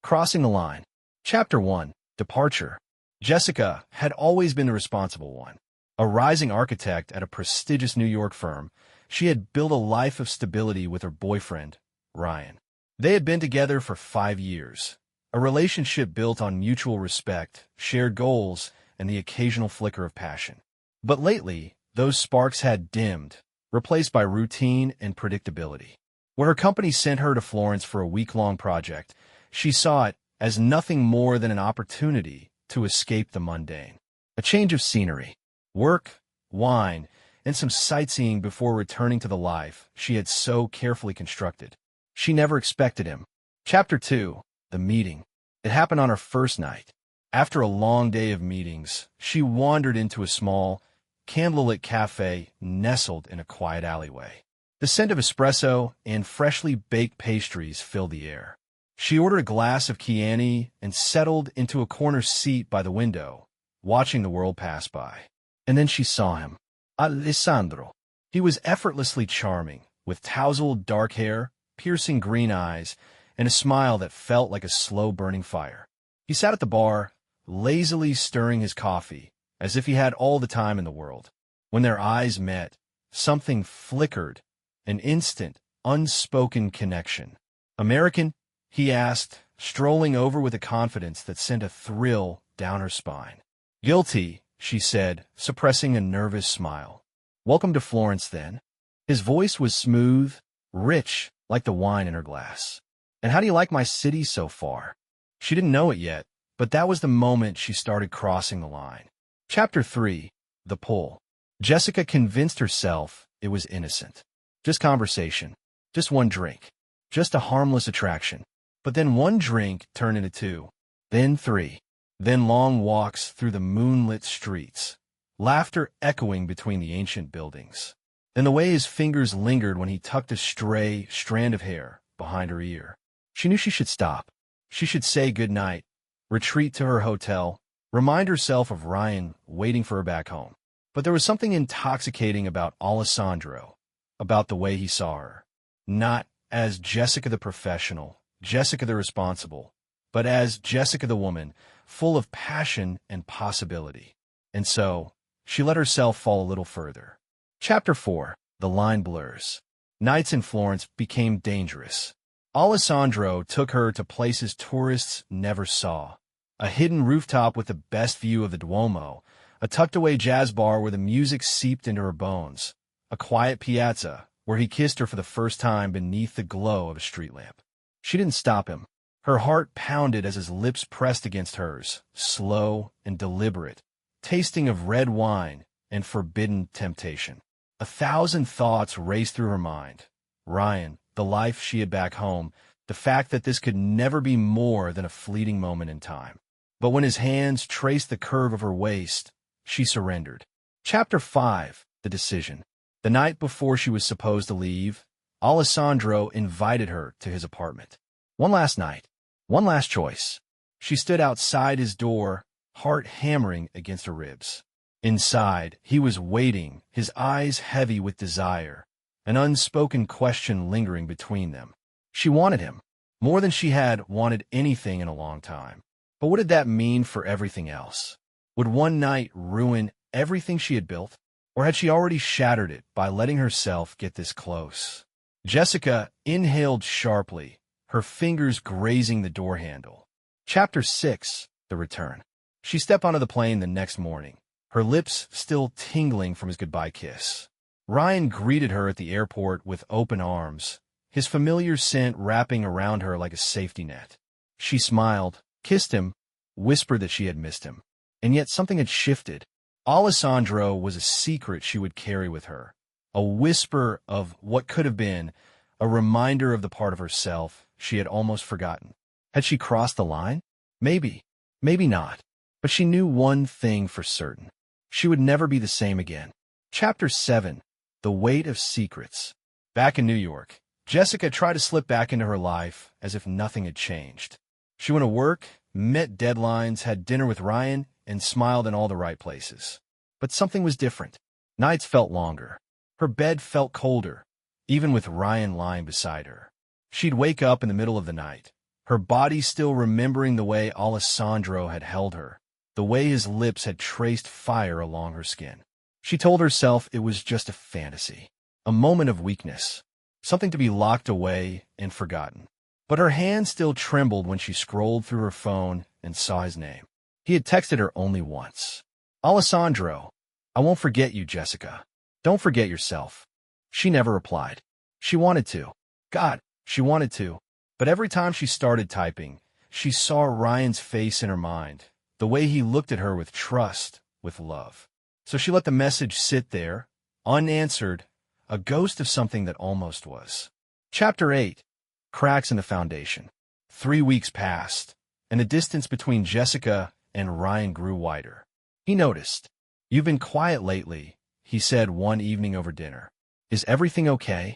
Crossing the line. Chapter 1. Departure. Jessica had always been the responsible one. A rising architect at a prestigious New York firm, she had built a life of stability with her boyfriend, Ryan. They had been together for 5 years, a relationship built on mutual respect, shared goals, and the occasional flicker of passion. But lately, those sparks had dimmed, replaced by routine and predictability. When her company sent her to Florence for a week-long project, she saw it as nothing more than an opportunity to escape the mundane. A change of scenery, work, wine, and some sightseeing before returning to the life she had so carefully constructed. She never expected him. Chapter 2. The meeting. It happened on her first night. After a long day of meetings, she wandered into a small, candlelit cafe nestled in a quiet alleyway. The scent of espresso and freshly baked pastries filled the air. She ordered a glass of Chianti and settled into a corner seat by the window, watching the world pass by. And then she saw him. Alessandro. He was effortlessly charming, with tousled dark hair, piercing green eyes, and a smile that felt like a slow-burning fire. He sat at the bar, lazily stirring his coffee, as if he had all the time in the world. When their eyes met, something flickered, an instant, unspoken connection. "American?" he asked, strolling over with a confidence that sent a thrill down her spine. "Guilty," she said, suppressing a nervous smile. "Welcome to Florence, then." His voice was smooth, rich, like the wine in her glass. "And how do you like my city so far?" She didn't know it yet, but that was the moment she started crossing the line. Chapter 3. The Pull. Jessica convinced herself it was innocent. Just conversation. Just one drink. Just a harmless attraction. But then one drink turned into 2. Then 3. Then long walks through the moonlit streets. Laughter echoing between the ancient buildings. Then the way his fingers lingered when he tucked a stray strand of hair behind her ear. She knew she should stop. She should say good night, retreat to her hotel, remind herself of Ryan waiting for her back home. But there was something intoxicating about Alessandro, about the way he saw her. Not as Jessica the professional, Jessica the responsible, but as Jessica the woman, full of passion and possibility. And so, she let herself fall a little further. Chapter 4. The line blurs. Nights in Florence became dangerous. Alessandro took her to places tourists never saw. A hidden rooftop with the best view of the Duomo, a tucked-away jazz bar where the music seeped into her bones, a quiet piazza where he kissed her for the first time beneath the glow of a street lamp. She didn't stop him. Her heart pounded as his lips pressed against hers, slow and deliberate, tasting of red wine and forbidden temptation. 1,000 thoughts raced through her mind. Ryan, the life she had back home, the fact that this could never be more than a fleeting moment in time. But when his hands traced the curve of her waist, she surrendered. Chapter 5. The Decision. The night before she was supposed to leave, Alessandro invited her to his apartment. One last night. One last choice. She stood outside his door, heart hammering against her ribs. Inside, he was waiting, his eyes heavy with desire, an unspoken question lingering between them. She wanted him, more than she had wanted anything in a long time. But what did that mean for everything else? Would one night ruin everything she had built? Or had she already shattered it by letting herself get this close? Jessica inhaled sharply, her fingers grazing the door handle. Chapter 6. The Return. She stepped onto the plane the next morning, her lips still tingling from his goodbye kiss. Ryan greeted her at the airport with open arms, his familiar scent wrapping around her like a safety net. She smiled, kissed him, whispered that she had missed him. And yet something had shifted. Alessandro was a secret she would carry with her, a whisper of what could have been, a reminder of the part of herself she had almost forgotten. Had she crossed the line? Maybe, maybe not. But she knew one thing for certain. She would never be the same again. Chapter 7. The Weight of Secrets. Back in New York, Jessica tried to slip back into her life as if nothing had changed. She went to work, met deadlines, had dinner with Ryan, and smiled in all the right places. But something was different. Nights felt longer. Her bed felt colder, even with Ryan lying beside her. She'd wake up in the middle of the night, her body still remembering the way Alessandro had held her, the way his lips had traced fire along her skin. She told herself it was just a fantasy, a moment of weakness, something to be locked away and forgotten. But her hand still trembled when she scrolled through her phone and saw his name. He had texted her only once. "Alessandro, I won't forget you, Jessica. Don't forget yourself." She never replied. She wanted to. God, she wanted to. But every time she started typing, she saw Ryan's face in her mind, the way he looked at her with trust, with love. So she let the message sit there, unanswered, a ghost of something that almost was. Chapter 8. Cracks in the Foundation. 3 weeks passed, and the distance between Jessica and Ryan grew wider. He noticed. "You've been quiet lately," he said one evening over dinner. "Is everything okay?"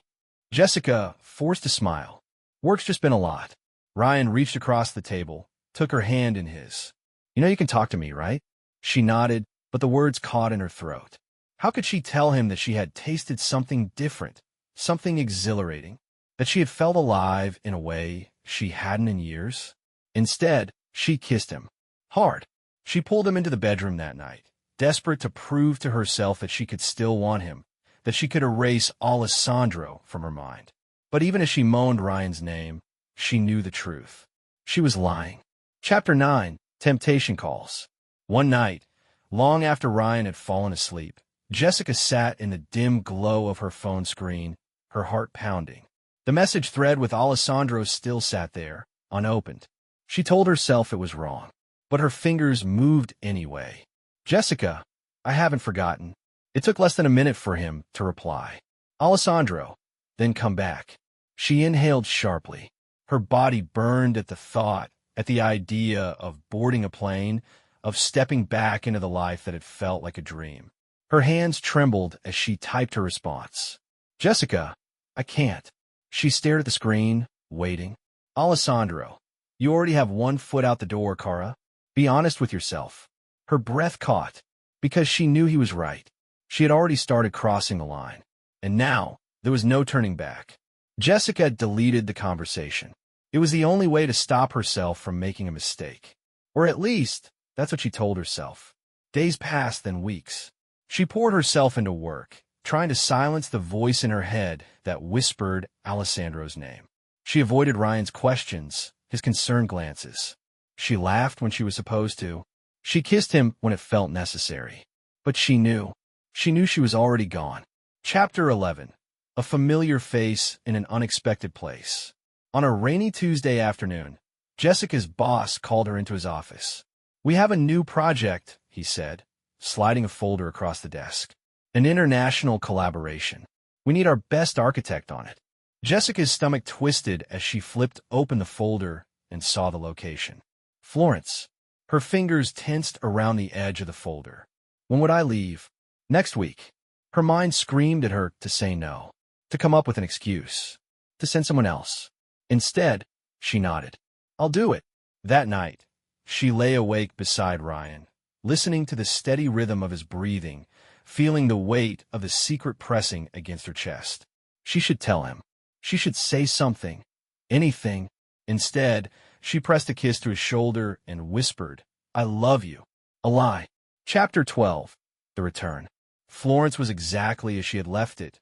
Jessica forced a smile. "Work's just been a lot." Ryan reached across the table, took her hand in his. "You know you can talk to me, right?" She nodded, but the words caught in her throat. How could she tell him that she had tasted something different, something exhilarating, that she had felt alive in a way she hadn't in years? Instead, she kissed him. Hard. She pulled him into the bedroom that night, desperate to prove to herself that she could still want him, that she could erase Alessandro from her mind. But even as she moaned Ryan's name, she knew the truth. She was lying. Chapter 9. Temptation Calls. One night, long after Ryan had fallen asleep, Jessica sat in the dim glow of her phone screen, her heart pounding. The message thread with Alessandro still sat there, unopened. She told herself it was wrong, but her fingers moved anyway. "Jessica, I haven't forgotten." It took less than a minute for him to reply. "Alessandro, then come back." She inhaled sharply. Her body burned at the thought, at the idea of boarding a plane, of stepping back into the life that had felt like a dream. Her hands trembled as she typed her response. "Jessica, I can't." She stared at the screen, waiting. "Alessandro, you already have one foot out the door, Cara. Be honest with yourself." Her breath caught, because she knew he was right. She had already started crossing the line, and now there was no turning back. Jessica deleted the conversation. It was the only way to stop herself from making a mistake. Or at least, that's what she told herself. Days passed, then weeks. She poured herself into work, trying to silence the voice in her head that whispered Alessandro's name. She avoided Ryan's questions, his concerned glances. She laughed when she was supposed to. She kissed him when it felt necessary. But she knew. She knew she was already gone. Chapter 11. A familiar face in an unexpected place. On a rainy Tuesday afternoon, Jessica's boss called her into his office. "We have a new project," he said, sliding a folder across the desk. "An international collaboration. We need our best architect on it." Jessica's stomach twisted as she flipped open the folder and saw the location. Florence. Her fingers tensed around the edge of the folder. "When would I leave?" "Next week." Her mind screamed at her to say no, to come up with an excuse, to send someone else. Instead, she nodded. "I'll do it." That night, she lay awake beside Ryan, listening to the steady rhythm of his breathing, feeling the weight of the secret pressing against her chest. She should tell him. She should say something. Anything. Instead, she pressed a kiss to his shoulder and whispered, "I love you." A lie. Chapter 12. The Return. Florence was exactly as she had left it.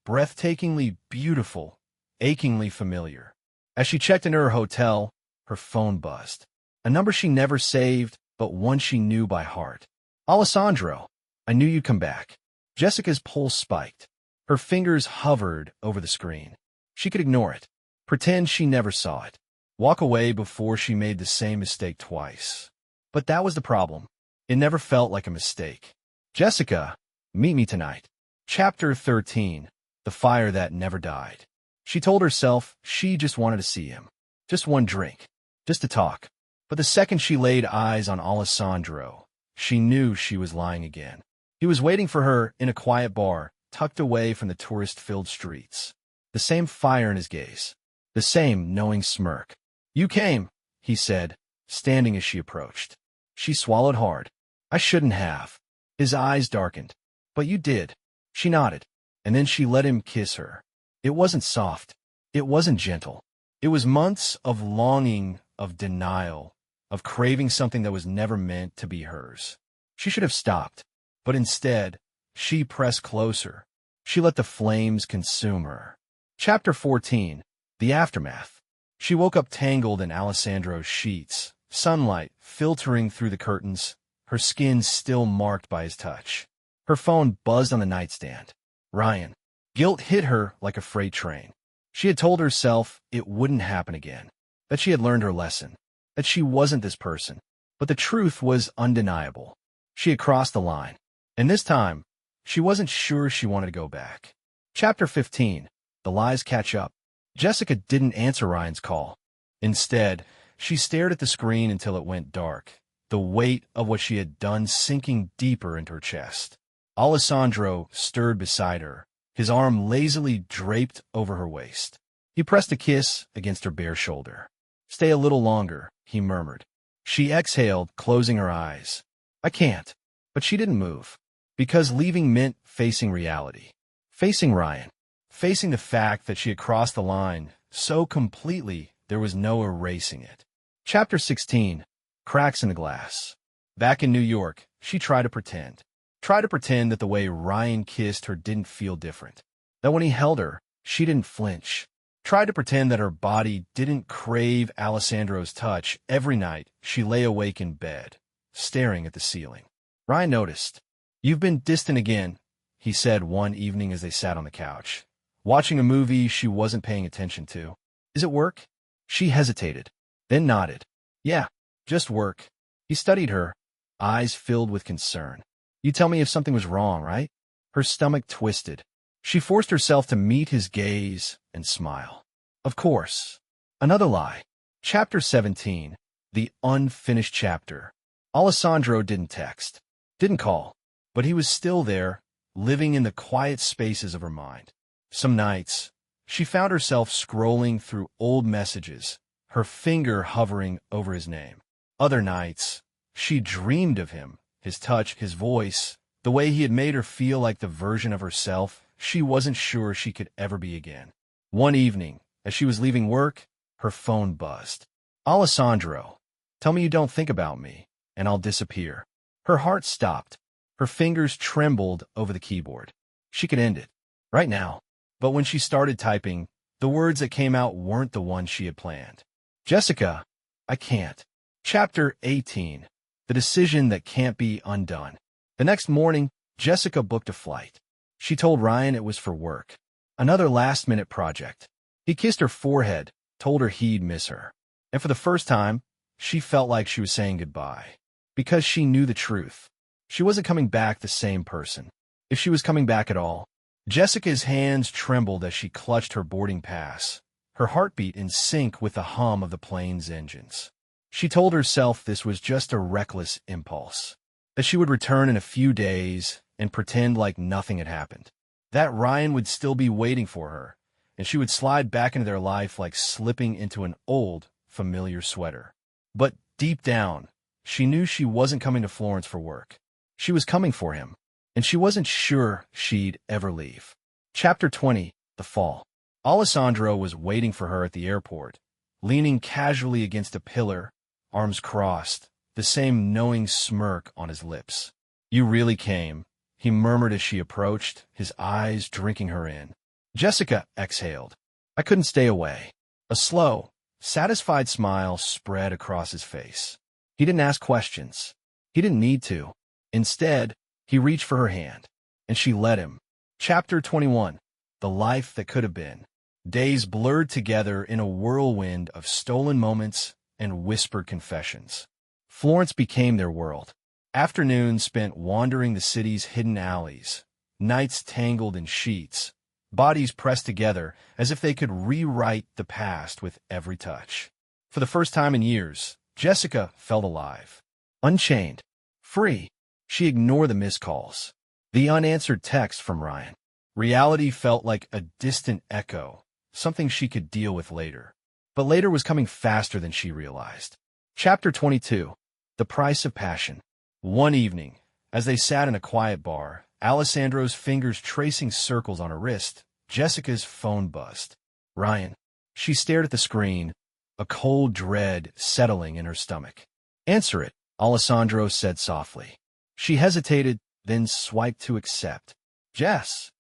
Breathtakingly beautiful, achingly familiar. As she checked into her hotel, her phone buzzed. A number she never saved, but one she knew by heart. "Alessandro, I knew you'd come back." Jessica's pulse spiked. Her fingers hovered over the screen. She could ignore it, pretend she never saw it, walk away before she made the same mistake twice. But that was the problem. It never felt like a mistake. "Jessica, meet me tonight." Chapter 13. The Fire That Never Died. She told herself she just wanted to see him. Just one drink. Just to talk. But the second she laid eyes on Alessandro, she knew she was lying again. He was waiting for her in a quiet bar, tucked away from the tourist-filled streets. The same fire in his gaze. The same knowing smirk. "You came," he said, standing as she approached. She swallowed hard. "I shouldn't have." His eyes darkened. "But you did." She nodded, and then she let him kiss her. It wasn't soft. It wasn't gentle. It was months of longing, of denial, of craving something that was never meant to be hers. She should have stopped, but instead, she pressed closer. She let the flames consume her. Chapter 14. The Aftermath. She woke up tangled in Alessandro's sheets, sunlight filtering through the curtains, her skin still marked by his touch. Her phone buzzed on the nightstand. Ryan. Guilt hit her like a freight train. She had told herself it wouldn't happen again, that she had learned her lesson, that she wasn't this person. But the truth was undeniable. She had crossed the line, and this time, she wasn't sure she wanted to go back. Chapter 15. The Lies Catch Up. Jessica didn't answer Ryan's call. Instead, she stared at the screen until it went dark, the weight of what she had done sinking deeper into her chest. Alessandro stirred beside her, his arm lazily draped over her waist. He pressed a kiss against her bare shoulder. "Stay a little longer," he murmured. She exhaled, closing her eyes. "I can't." But she didn't move, because leaving meant facing reality. Facing Ryan. Facing the fact that she had crossed the line so completely there was no erasing it. Chapter 16. Cracks in the Glass. Back in New York, she tried to pretend. Tried to pretend that the way Ryan kissed her didn't feel different. That when he held her, she didn't flinch. Tried to pretend that her body didn't crave Alessandro's touch every night she lay awake in bed, staring at the ceiling. Ryan noticed. "You've been distant again," he said one evening as they sat on the couch, watching a movie she wasn't paying attention to. "Is it work?" She hesitated, then nodded. "Yeah, just work." He studied her, eyes filled with concern. "You tell me if something was wrong, right?" Her stomach twisted. She forced herself to meet his gaze and smile. "Of course." Another lie. Chapter 17. The Unfinished Chapter. Alessandro didn't text, didn't call, but he was still there, living in the quiet spaces of her mind. Some nights, she found herself scrolling through old messages, her finger hovering over his name. Other nights, she dreamed of him, his touch, his voice, the way he had made her feel like the version of herself she wasn't sure she could ever be again. One evening, as she was leaving work, her phone buzzed. "Alessandro, tell me you don't think about me, and I'll disappear." Her heart stopped. Her fingers trembled over the keyboard. She could end it, right now. But when she started typing, the words that came out weren't the ones she had planned. "Jessica, I can't." Chapter 18. The Decision That Can't Be Undone. The next morning, Jessica booked a flight. She told Ryan it was for work. Another last-minute project. He kissed her forehead, told her he'd miss her. And for the first time, she felt like she was saying goodbye. Because she knew the truth. She wasn't coming back the same person. If she was coming back at all. Jessica's hands trembled as she clutched her boarding pass, her heartbeat in sync with the hum of the plane's engines. She told herself this was just a reckless impulse, that she would return in a few days and pretend like nothing had happened, that Ryan would still be waiting for her, and she would slide back into their life like slipping into an old, familiar sweater. But deep down, she knew she wasn't coming to Florence for work. She was coming for him, and she wasn't sure she'd ever leave. Chapter 20. The Fall. Alessandro was waiting for her at the airport, leaning casually against a pillar, arms crossed, the same knowing smirk on his lips. "You really came," he murmured as she approached, his eyes drinking her in. Jessica exhaled. "I couldn't stay away." A slow, satisfied smile spread across his face. He didn't ask questions. He didn't need to. Instead, he reached for her hand, and she let him. Chapter 21. The Life That Could Have Been. Days blurred together in a whirlwind of stolen moments and whispered confessions. Florence became their world. Afternoons spent wandering the city's hidden alleys, nights tangled in sheets, bodies pressed together as if they could rewrite the past with every touch. For the first time in years, Jessica felt alive. Unchained. Free. She ignored the missed calls, the unanswered text from Ryan. Reality felt like a distant echo, something she could deal with later. But later was coming faster than she realized. Chapter 22. The Price of Passion. One evening, as they sat in a quiet bar, Alessandro's fingers tracing circles on her wrist, Jessica's phone buzzed. "Ryan." She stared at the screen, a cold dread settling in her stomach. "Answer it," Alessandro said softly. She hesitated, then swiped to accept. "Jess."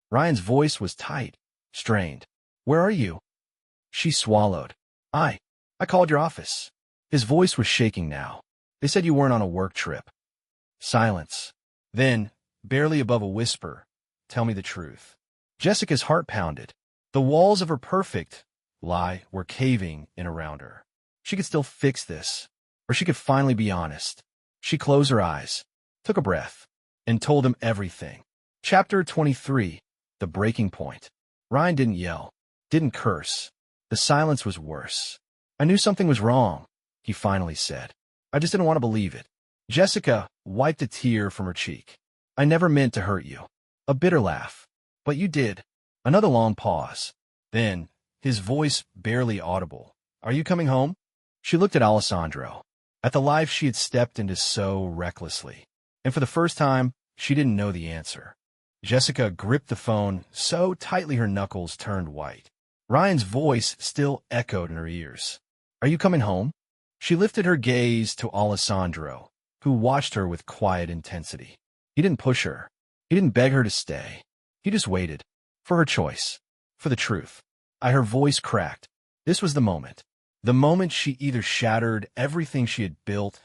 Ryan's voice was tight, strained. "Where are you?" She swallowed. I called your office." His voice was shaking now. "They said you weren't on a work trip." Silence. Then, barely above a whisper, "Tell me the truth." Jessica's heart pounded. The walls of her perfect lie were caving in around her. She could still fix this, or she could finally be honest. She closed her eyes, took a breath, and told him everything. Chapter 23. The Breaking Point. Ryan didn't yell, didn't curse. The silence was worse. "I knew something was wrong," he finally said. "I just didn't want to believe it." Jessica wiped a tear from her cheek. "I never meant to hurt you." A bitter laugh. "But you did." Another long pause. Then, his voice barely audible. "Are you coming home?" She looked at Alessandro, at the life she had stepped into so recklessly. And for the first time, she didn't know the answer. Jessica gripped the phone so tightly her knuckles turned white. Ryan's voice still echoed in her ears. "Are you coming home?" She lifted her gaze to Alessandro, who watched her with quiet intensity. He didn't push her. He didn't beg her to stay. He just waited. For her choice. For the truth. Her voice cracked. This was the moment. The moment she either shattered everything she had built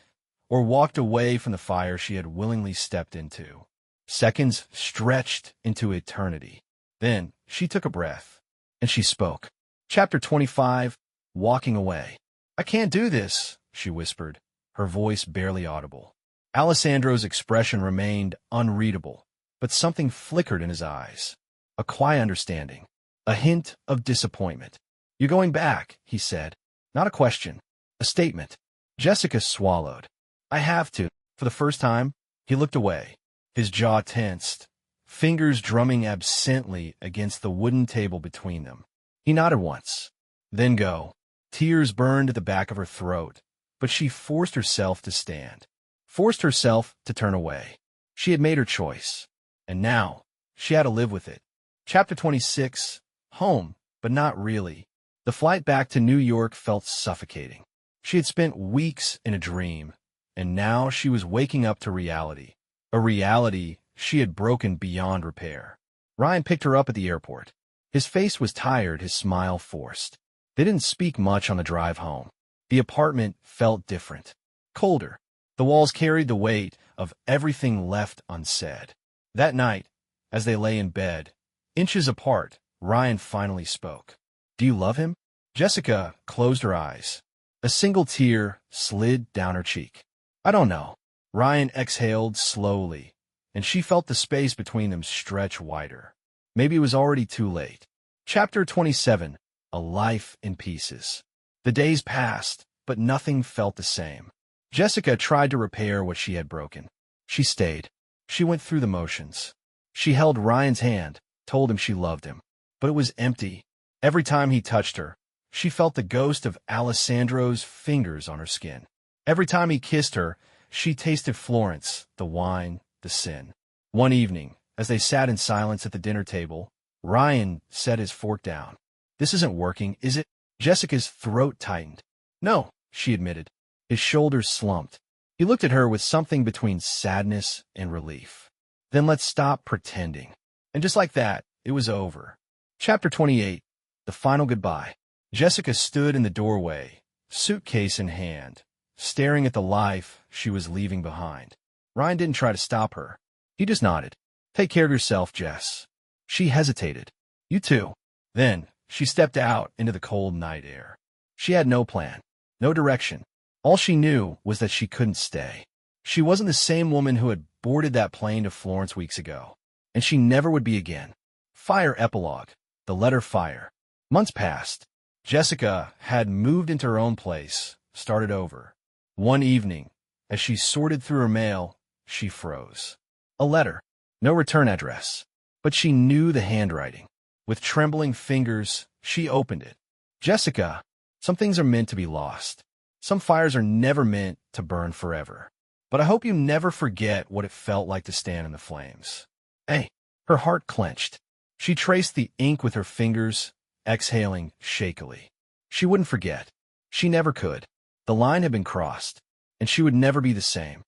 or walked away from the fire she had willingly stepped into. Seconds stretched into eternity. Then she took a breath, and she spoke. Chapter 25. Walking Away. "I can't do this," she whispered, her voice barely audible. Alessandro's expression remained unreadable, but something flickered in his eyes. A quiet understanding. A hint of disappointment. "You're going back," he said. Not a question. A statement. Jessica swallowed. "I have to." For the first time, he looked away. His jaw tensed, fingers drumming absently against the wooden table between them. He nodded once. "Then go." Tears burned at the back of her throat, but she forced herself to stand. Forced herself to turn away. She had made her choice, and now she had to live with it. Chapter 26. Home, but not really. The flight back to New York felt suffocating. She had spent weeks in a dream, and now she was waking up to reality. A reality she had broken beyond repair. Ryan picked her up at the airport. His face was tired, his smile forced. They didn't speak much on the drive home. The apartment felt different. Colder. The walls carried the weight of everything left unsaid. That night, as they lay in bed, inches apart, Ryan finally spoke. "Do you love him?" Jessica closed her eyes. A single tear slid down her cheek. "I don't know." Ryan exhaled slowly, and she felt the space between them stretch wider. Maybe it was already too late. Chapter 27. A Life in Pieces. The days passed, but nothing felt the same. Jessica tried to repair what she had broken. She stayed. She went through the motions. She held Ryan's hand, told him she loved him. But it was empty. Every time he touched her, she felt the ghost of Alessandro's fingers on her skin. Every time he kissed her, she tasted Florence, the wine, the sin. One evening, as they sat in silence at the dinner table, Ryan set his fork down. "This isn't working, is it?" Jessica's throat tightened. "No," she admitted. His shoulders slumped. He looked at her with something between sadness and relief. "Then let's stop pretending." And just like that, it was over. Chapter 28. The Final Goodbye. Jessica stood in the doorway, suitcase in hand, staring at the life she was leaving behind. Ryan didn't try to stop her. He just nodded. "Take care of yourself, Jess." She hesitated. "You too." Then, she stepped out into the cold night air. She had no plan, no direction. All she knew was that she couldn't stay. She wasn't the same woman who had boarded that plane to Florence weeks ago, and she never would be again. Fire epilogue. The letter Fire. Months passed. Jessica had moved into her own place, started over. One evening, as she sorted through her mail, she froze. A letter. No return address. But she knew the handwriting. With trembling fingers, she opened it. "Jessica, some things are meant to be lost. Some fires are never meant to burn forever. But I hope you never forget what it felt like to stand in the flames." Hey, her heart clenched. She traced the ink with her fingers, exhaling shakily. She wouldn't forget. She never could. The line had been crossed, and she would never be the same.